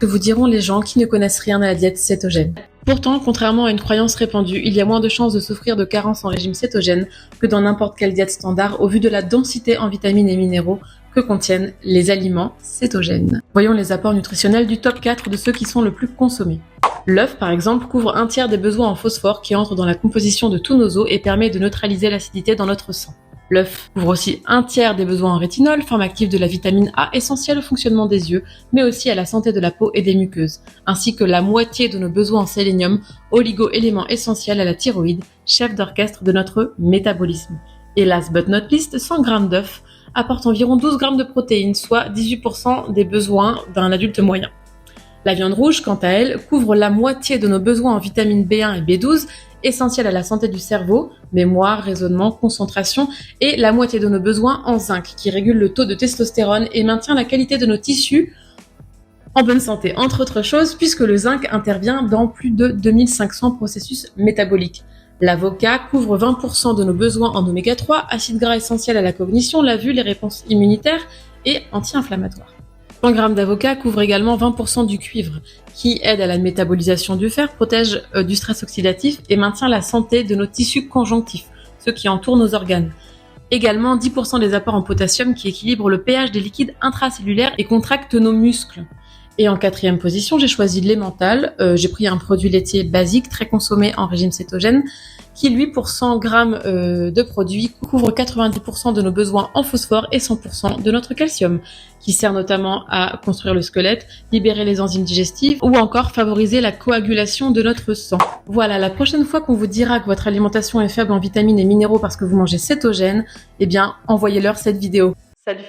que vous diront les gens qui ne connaissent rien à la diète cétogène. Pourtant, contrairement à une croyance répandue, il y a moins de chances de souffrir de carences en régime cétogène que dans n'importe quelle diète standard au vu de la densité en vitamines et minéraux que contiennent les aliments cétogènes. Voyons les apports nutritionnels du top 4 de ceux qui sont le plus consommés. L'œuf, par exemple, couvre un tiers des besoins en phosphore qui entre dans la composition de tous nos os et permet de neutraliser l'acidité dans notre sang. L'œuf couvre aussi un tiers des besoins en rétinol, forme active de la vitamine A essentielle au fonctionnement des yeux, mais aussi à la santé de la peau et des muqueuses, ainsi que la moitié de nos besoins en sélénium, oligo-élément essentiel à la thyroïde, chef d'orchestre de notre métabolisme. Et last but not least, 100 g d'œuf apportent environ 12 g de protéines, soit 18% des besoins d'un adulte moyen. La viande rouge, quant à elle, couvre la moitié de nos besoins en vitamines B1 et B12, essentiels à la santé du cerveau, mémoire, raisonnement, concentration, et la moitié de nos besoins en zinc, qui régule le taux de testostérone et maintient la qualité de nos tissus en bonne santé, entre autres choses, puisque le zinc intervient dans plus de 2500 processus métaboliques. L'avocat couvre 20% de nos besoins en oméga 3, acides gras essentiels à la cognition, la vue, les réponses immunitaires et anti-inflammatoires. 100 g d'avocat couvre également 20% du cuivre, qui aide à la métabolisation du fer, protège du stress oxydatif et maintient la santé de nos tissus conjonctifs, ceux qui entourent nos organes. Également 10% des apports en potassium qui équilibrent le pH des liquides intracellulaires et contractent nos muscles. Et en 4e position, j'ai choisi l'emmental. J'ai pris un produit laitier basique, très consommé en régime cétogène, qui lui, pour 100 g de produit, couvre 90% de nos besoins en phosphore et 100% de notre calcium, qui sert notamment à construire le squelette, libérer les enzymes digestives ou encore favoriser la coagulation de notre sang. Voilà, la prochaine fois qu'on vous dira que votre alimentation est faible en vitamines et minéraux parce que vous mangez cétogène, eh bien, envoyez-leur cette vidéo. Salut!